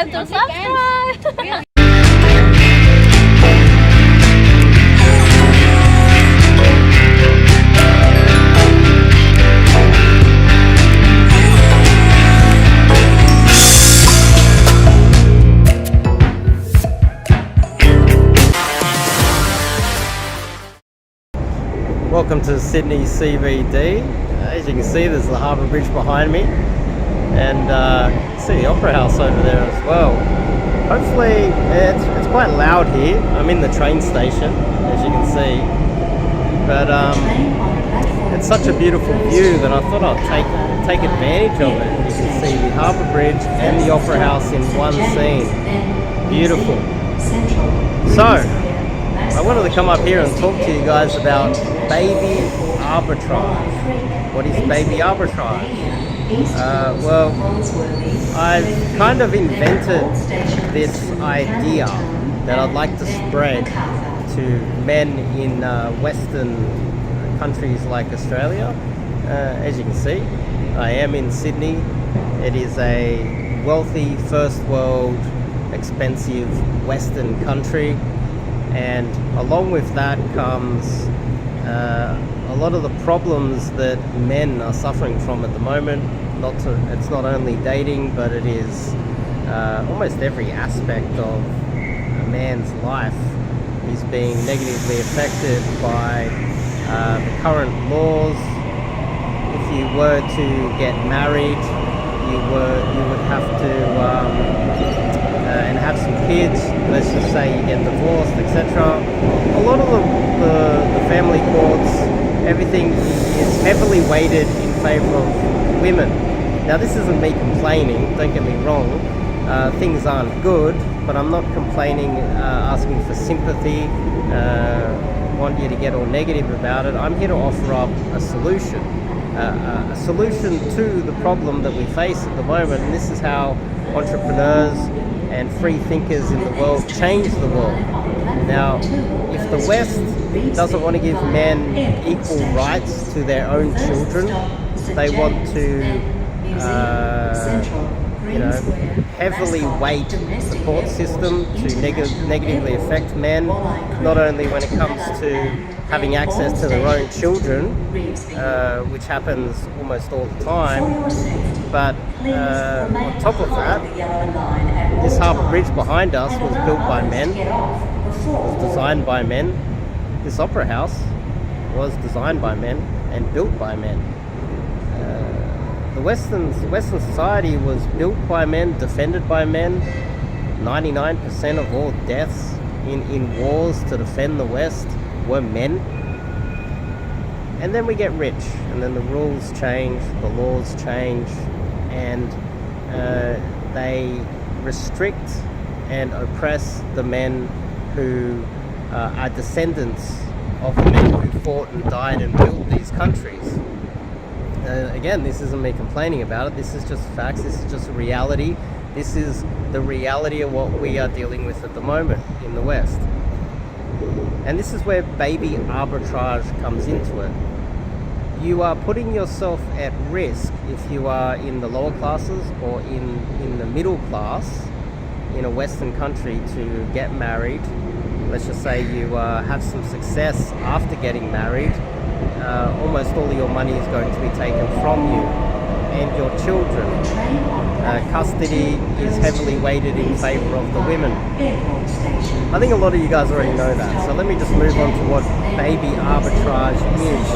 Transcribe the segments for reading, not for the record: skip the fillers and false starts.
forget to subscribe. Welcome to Sydney CBD. As you can see, there's the Harbour Bridge behind me, and see the Opera House over there as well. Hopefully, it's quite loud here. I'm in the train station, as you can see, but it's such a beautiful view that I thought I'd take advantage of it. You can see the Harbour Bridge and the Opera House in one scene. Beautiful. So, I wanted to come up here and talk to you guys about baby arbitrage. What is baby arbitrage? Well, I've kind of invented this idea that I'd like to spread to men in Western countries like Australia. As you can see, I am in Sydney. It is a wealthy, first world, expensive Western country. And along with that comes a lot of the problems that men are suffering from at the moment. It's not only dating, but it is almost every aspect of a man's life is being negatively affected by the current laws. If you were to get married, you would have to and have some kids. Let's just say you get divorced, etc. A lot of the family courts, everything is heavily weighted in favour of women. Now, this isn't me complaining, don't get me wrong. Things aren't good, but I'm not complaining, asking for sympathy, want you to get all negative about it. I'm here to offer up a solution to the problem that we face at the moment, and this is how entrepreneurs and free thinkers in the world change the world. Now, if the West doesn't want to give men equal rights to their own children, they want to heavily weight the court system to negatively affect men, not only when it comes to having access to their own children, which happens almost all the time, but on top of that, this Harbour Bridge behind us was built by men, was designed by men. This Opera House was designed by men and built by men. The Western society was built by men, defended by men. 99% of all deaths in wars to defend the West were men. And then we get rich, and then the rules change, the laws change, and they restrict and oppress the men who are descendants of the men who fought and died and built these countries. Again, this isn't me complaining about it. This is just facts. This is just a reality. This is the reality of what we are dealing with at the moment in the West. And this is where baby arbitrage comes into it. You are putting yourself at risk if you are in the lower classes or in the middle class in a Western country to get married. Let's just say you have some success after getting married. Almost all of your money is going to be taken from you and your children. Custody is heavily weighted in favour of the women. I think a lot of you guys already know that, so let me just move on to what baby arbitrage is.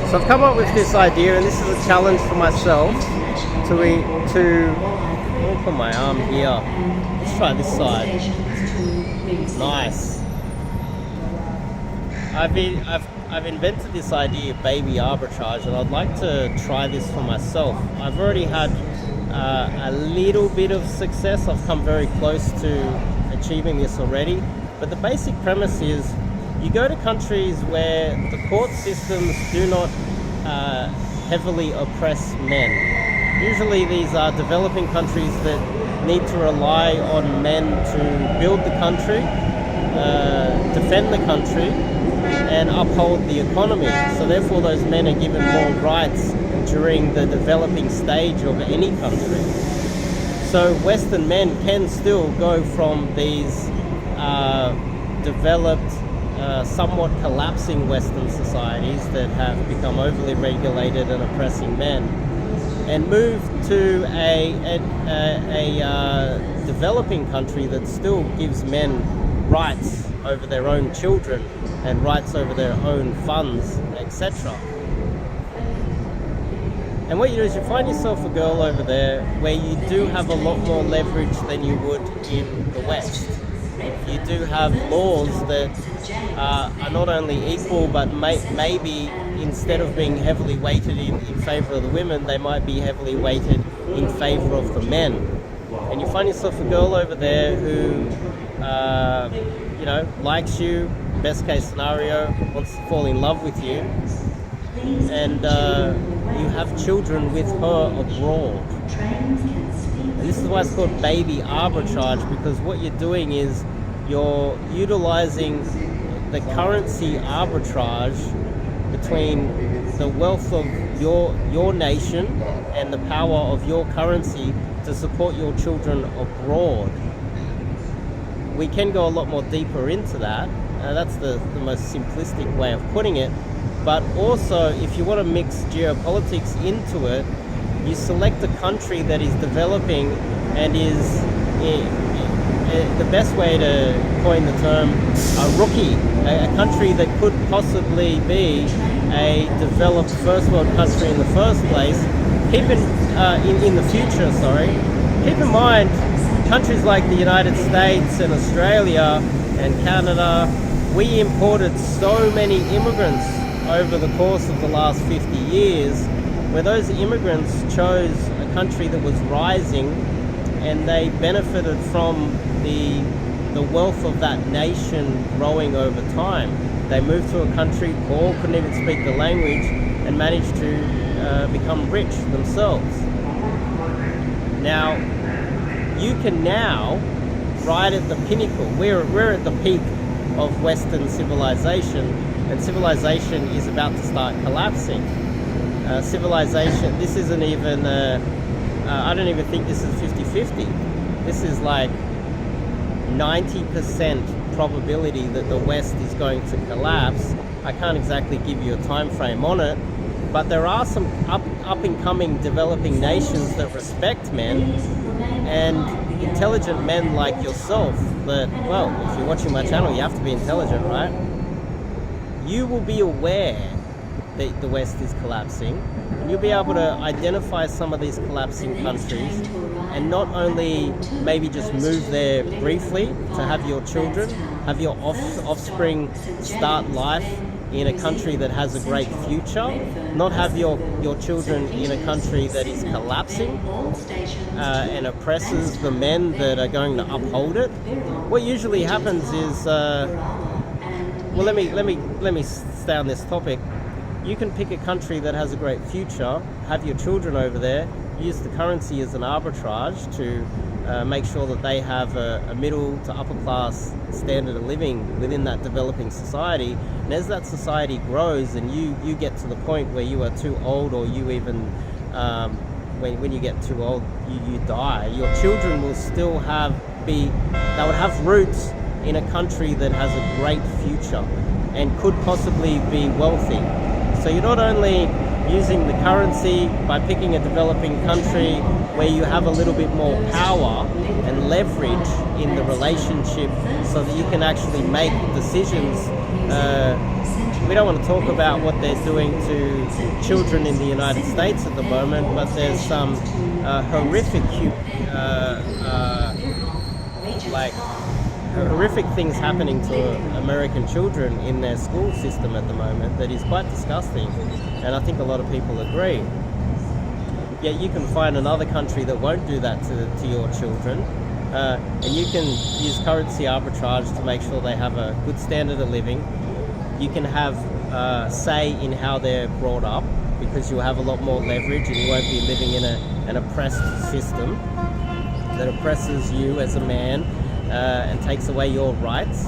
So I've come up with this idea, and this is a challenge for myself to let me put my arm here. Let's try this side. Nice. I've invented this idea of baby arbitrage, and I'd like to try this for myself. I've already had a little bit of success. I've come very close to achieving this already. But the basic premise is you go to countries where the court systems do not heavily oppress men. Usually these are developing countries that need to rely on men to build the country, defend the country, and uphold the economy. So therefore those men are given more rights during the developing stage of any country. So Western men can still go from these developed, somewhat collapsing Western societies that have become overly regulated and oppressing men, and move to a developing country that still gives men rights over their own children and rights over their own funds, etc. And what you do is you find yourself a girl over there where you do have a lot more leverage than you would in the West. You do have laws that are not only equal, but maybe instead of being heavily weighted in favor of the women, they might be heavily weighted in favor of the men. And you find yourself a girl over there who, likes you, best case scenario, wants to fall in love with you, and you have children with her abroad. And this is why it's called baby arbitrage, because what you're doing is you're utilizing the currency arbitrage between the wealth of your nation and the power of your currency to support your children abroad. We can go a lot more deeper into that. That's the most simplistic way of putting it. But also, if you want to mix geopolitics into it, you select a country that is developing and is, the best way to coin the term, a rookie, a country that could possibly be a developed first world country in the first place. Keep in the future, keep in mind, countries like the United States and Australia and Canada, we imported so many immigrants over the course of the last 50 years, where those immigrants chose a country that was rising, and they benefited from the wealth of that nation growing over time. They moved to a country, or couldn't even speak the language, and managed to become rich themselves. Now, you can now, right at the pinnacle, we're at the peak of Western civilization, and civilization is about to start collapsing. Civilization, this isn't even, I don't even think this is 50-50. This is like 90% probability that the West is going to collapse. I can't exactly give you a time frame on it, but there are some up-and-coming developing nations that respect men, and intelligent men like yourself that, well, if you're watching my channel, you have to be intelligent, right? You will be aware that the West is collapsing, and you'll be able to identify some of these collapsing countries, and not only maybe just move there briefly to have your children, have your offspring start life in a country that has a great future, not have your children in a country that is collapsing and oppresses the men that are going to uphold it. What usually happens is, well, let me stay on this topic. You can pick a country that has a great future, have your children over there, use the currency as an arbitrage to make sure that they have a middle to upper class standard of living within that developing society. And as that society grows and you get to the point where you are too old, or you even, when you get too old, you die, your children will still they would have roots in a country that has a great future and could possibly be wealthy. So you're not only using the currency by picking a developing country where you have a little bit more power and leverage in the relationship so that you can actually make decisions. We don't want to talk about what they're doing to children in the United States at the moment, but there's some horrific things happening to American children in their school system at the moment that is quite disgusting, and I think a lot of people agree. Yet you can find another country that won't do that to your children, and you can use currency arbitrage to make sure they have a good standard of living. You can have say in how they're brought up, because you'll have a lot more leverage and you won't be living in an oppressed system that oppresses you as a man and takes away your rights.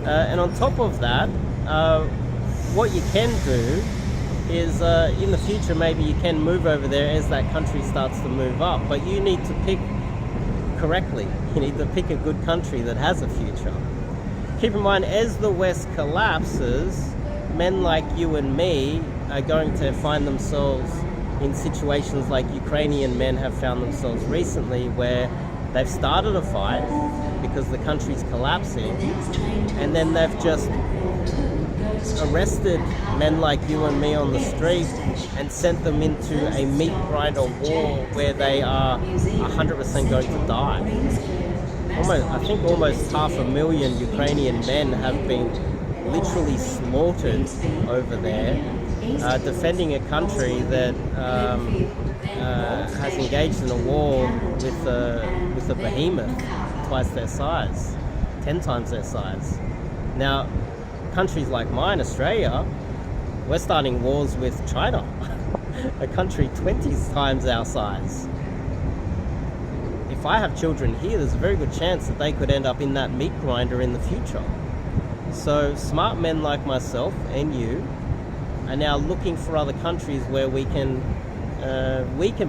And on top of that, what you can do is in the future maybe you can move over there as that country starts to move up, but you need to pick correctly. You need to pick a good country that has a future. Keep in mind, as the West collapses, men like you and me are going to find themselves in situations like Ukrainian men have found themselves recently, where they've started a fight because the country's collapsing, and then they've just arrested men like you and me on the street and sent them into a meat grinder war where they are 100% going to die. I think almost 500,000 Ukrainian men have been literally slaughtered over there, defending a country that has engaged in a war with a behemoth twice their size, 10 times their size. Now, countries like mine, Australia, we're starting wars with China, a country 20 times our size. If I have children here, there's a very good chance that they could end up in that meat grinder in the future. So smart men like myself and you are now looking for other countries where we can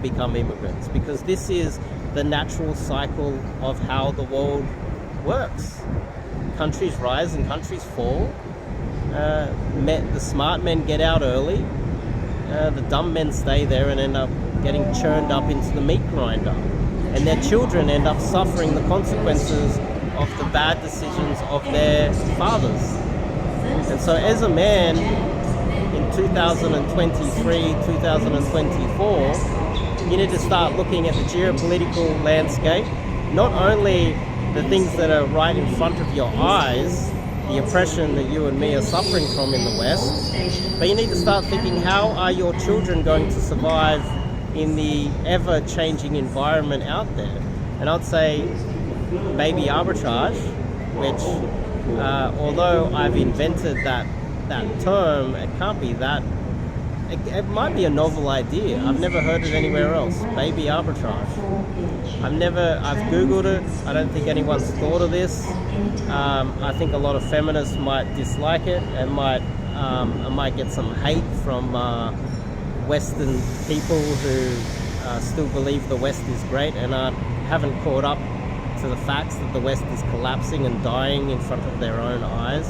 become immigrants, because this is the natural cycle of how the world works. Countries rise and countries fall. The smart men get out early. The dumb men stay there and end up getting churned up into the meat grinder. And their children end up suffering the consequences of the bad decisions of their fathers. And so as a man in 2023, 2024, you need to start looking at the geopolitical landscape, not only the things that are right in front of your eyes, the oppression that you and me are suffering from in the West, but you need to start thinking, how are your children going to survive in the ever-changing environment out there? And I'd say baby arbitrage, which although I've invented that term, it can't be that, it might be a novel idea. I've never heard it anywhere else. Baby arbitrage. I've Googled it. I don't think anyone's thought of this. I think a lot of feminists might dislike it and I might get some hate from Western people who still believe the West is great and haven't caught up to the facts that the West is collapsing and dying in front of their own eyes.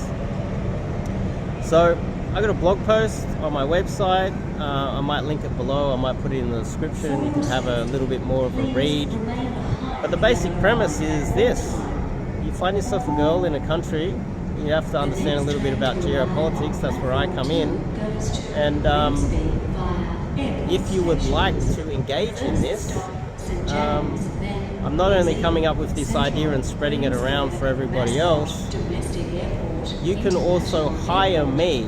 So I got a blog post on my website. I might link it below. I might put it in the description. You can have a little bit more of a read. But the basic premise is this. You find yourself a girl in a country, you have to understand a little bit about geopolitics. That's where I come in. And if you would like to engage in this, I'm not only coming up with this idea and spreading it around for everybody else, you can also hire me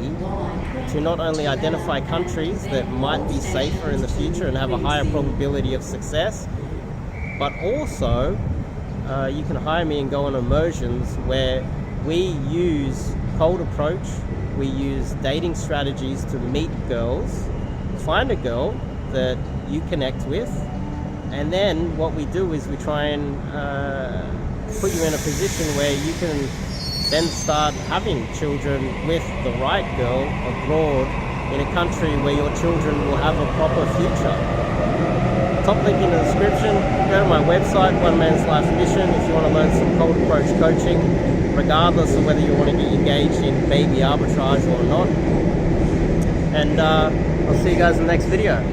to not only identify countries that might be safer in the future and have a higher probability of success, but also you can hire me and go on immersions where we use cold approach, we use dating strategies to meet girls, find a girl that you connect with, and then what we do is we try and put you in a position where you can then start having children with the right girl abroad in a country where your children will have a proper future. Top link in the description. Go to my website, One Man's Life Mission, if you want to learn some cold approach coaching, regardless of whether you want to get engaged in baby arbitrage or not. And I'll see you guys in the next video.